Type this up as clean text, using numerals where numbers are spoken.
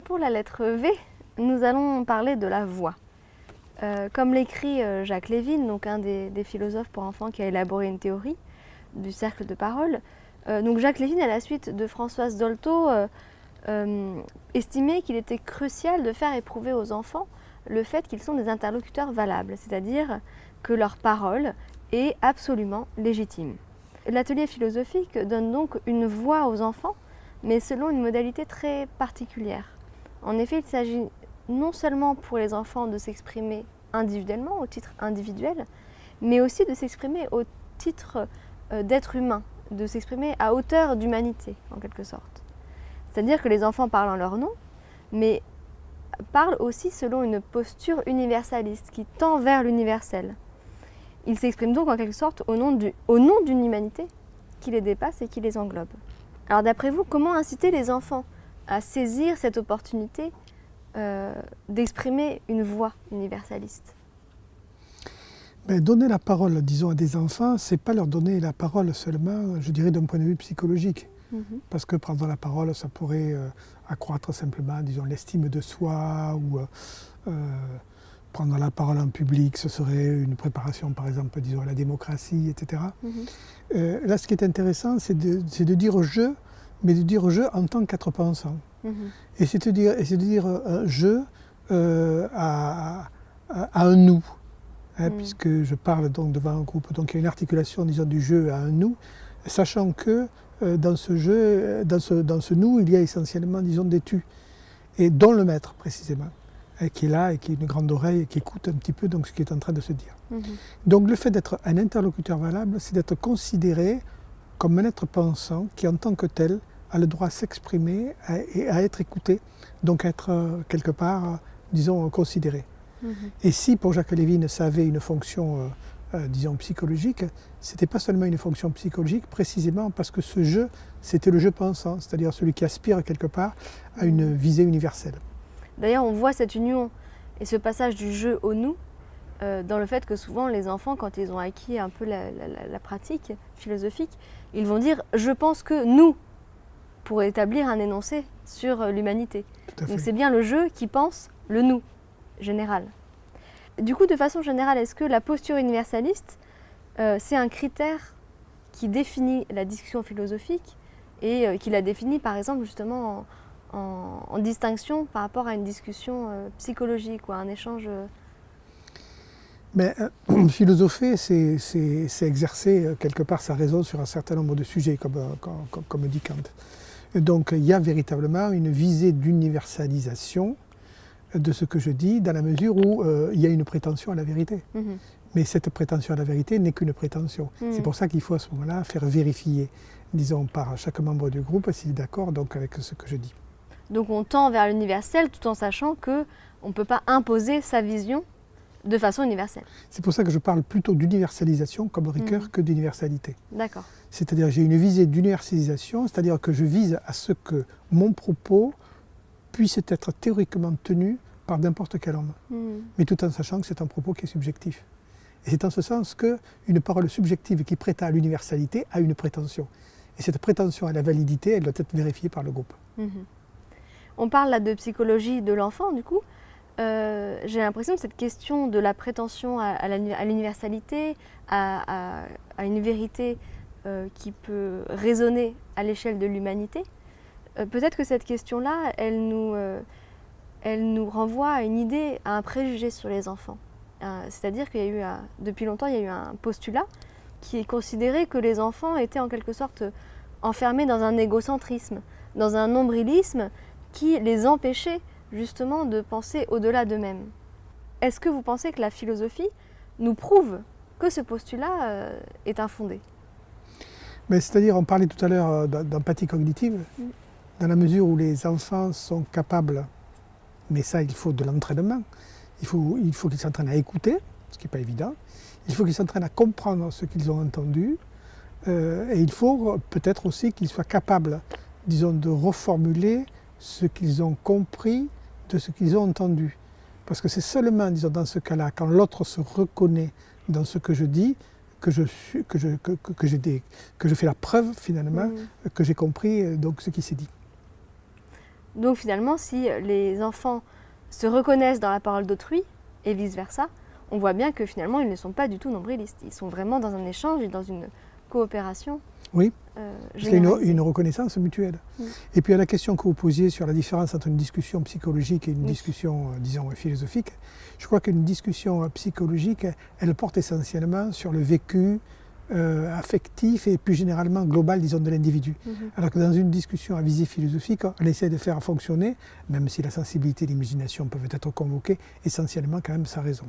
Pour la lettre V, nous allons parler de la voix. Comme l'écrit Jacques Lévin, donc un des philosophes pour enfants qui a élaboré une théorie du cercle de parole, donc Jacques Lévin, à la suite de Françoise Dolto, estimait qu'il était crucial de faire éprouver aux enfants le fait qu'ils sont des interlocuteurs valables, c'est-à-dire que leur parole est absolument légitime. L'atelier philosophique donne donc une voix aux enfants, mais selon une modalité très particulière. En effet, il s'agit non seulement pour les enfants de s'exprimer individuellement, au titre individuel, mais aussi de s'exprimer au titre d'être humain, de s'exprimer à hauteur d'humanité, en quelque sorte. C'est-à-dire que les enfants parlent en leur nom, mais parlent aussi selon une posture universaliste qui tend vers l'universel. Ils s'expriment donc en quelque sorte au nom d'une humanité qui les dépasse et qui les englobe. Alors d'après vous, comment inciter les enfants à saisir cette opportunité d'exprimer une voix universaliste? Donner la parole, disons, à des enfants, c'est pas leur donner la parole seulement, je dirais, d'un point de vue psychologique. Parce que prendre la parole, ça pourrait accroître simplement, disons, l'estime de soi ou prendre la parole en public, ce serait une préparation, par exemple, disons, à la démocratie, etc. Là, ce qui est intéressant, c'est de dire je, mais de dire je en tant qu'être pensant. Et c'est de dire je à un nous, hein, puisque je parle donc devant un groupe. Donc il y a une articulation, disons, du je à un nous, sachant que dans ce jeu, dans ce nous, il y a essentiellement, disons, des tu, et dont le maître précisément, qui est là et qui a une grande oreille et qui écoute un petit peu donc, ce qui est en train de se dire. Donc le fait d'être un interlocuteur valable, c'est d'être considéré comme un être pensant qui, en tant que tel, a le droit à s'exprimer et à être écouté, donc à être quelque part, disons, considéré. Et si pour Jacques Lévin ça avait une fonction, disons, psychologique, c'était pas seulement une fonction psychologique, précisément parce que ce jeu, c'était le jeu pensant, c'est-à-dire celui qui aspire quelque part à une visée universelle. D'ailleurs, on voit cette union et ce passage du jeu au nous dans le fait que souvent les enfants, quand ils ont acquis un peu la pratique philosophique, ils vont dire « je pense que nous » pour établir un énoncé sur l'humanité. Donc c'est bien le je qui pense le nous général. Du coup, de façon générale, est-ce que la posture universaliste, c'est un critère qui définit la discussion philosophique et qui la définit par exemple justement en distinction par rapport à une discussion psychologique ou à un échange philosopher, c'est exercer quelque part sa raison sur un certain nombre de sujets, comme dit Kant. Donc il y a véritablement une visée d'universalisation de ce que je dis, dans la mesure où il y a une prétention à la vérité. Mais cette prétention à la vérité n'est qu'une prétention. C'est pour ça qu'il faut à ce moment-là faire vérifier, disons, par chaque membre du groupe s'il est d'accord donc, avec ce que je dis. Donc on tend vers l'universel tout en sachant qu'on ne peut pas imposer sa vision de façon universelle. C'est pour ça que je parle plutôt d'universalisation comme Ricoeur que d'universalité. D'accord. C'est-à-dire j'ai une visée d'universalisation, c'est-à-dire que je vise à ce que mon propos puisse être théoriquement tenu par n'importe quel homme, mais tout en sachant que c'est un propos qui est subjectif. Et c'est en ce sens qu'une parole subjective qui prétend à l'universalité a une prétention. Et cette prétention à la validité, elle doit être vérifiée par le groupe. On parle là de psychologie de l'enfant, du coup. J'ai l'impression que cette question de la prétention à l'universalité, à une vérité qui peut résonner à l'échelle de l'humanité, peut-être que cette question-là, elle nous renvoie à une idée, à un préjugé sur les enfants. C'est-à-dire qu'il y a eu, depuis longtemps, il y a eu un postulat qui est considéré que les enfants étaient en quelque sorte enfermés dans un égocentrisme, dans un nombrilisme qui les empêchait justement de penser au-delà d'eux-mêmes. Est-ce que vous pensez que la philosophie nous prouve que ce postulat est infondé? C'est-à-dire, on parlait tout à l'heure d'empathie cognitive, dans la mesure où les enfants sont capables, mais ça il faut de l'entraînement, il faut qu'ils s'entraînent à écouter, ce qui n'est pas évident, il faut qu'ils s'entraînent à comprendre ce qu'ils ont entendu, et il faut peut-être aussi qu'ils soient capables, disons, de reformuler ce qu'ils ont compris de ce qu'ils ont entendu. Parce que c'est seulement, disons, dans ce cas-là, quand l'autre se reconnaît dans ce que je dis, que je fais la preuve, finalement, que j'ai compris donc, ce qui s'est dit. Donc finalement, si les enfants se reconnaissent dans la parole d'autrui et vice-versa, on voit bien que finalement, ils ne sont pas du tout nombrilistes. Ils sont vraiment dans un échange et dans une coopération. Oui, c'est une reconnaissance mutuelle. Mm. Et puis à la question que vous posiez sur la différence entre une discussion psychologique et une discussion, disons, philosophique, je crois qu'une discussion psychologique, elle porte essentiellement sur le vécu affectif et plus généralement global, disons, de l'individu. Alors que dans une discussion à visée philosophique, on essaie de faire fonctionner, même si la sensibilité et l'imagination peuvent être convoquées, essentiellement quand même sa raison.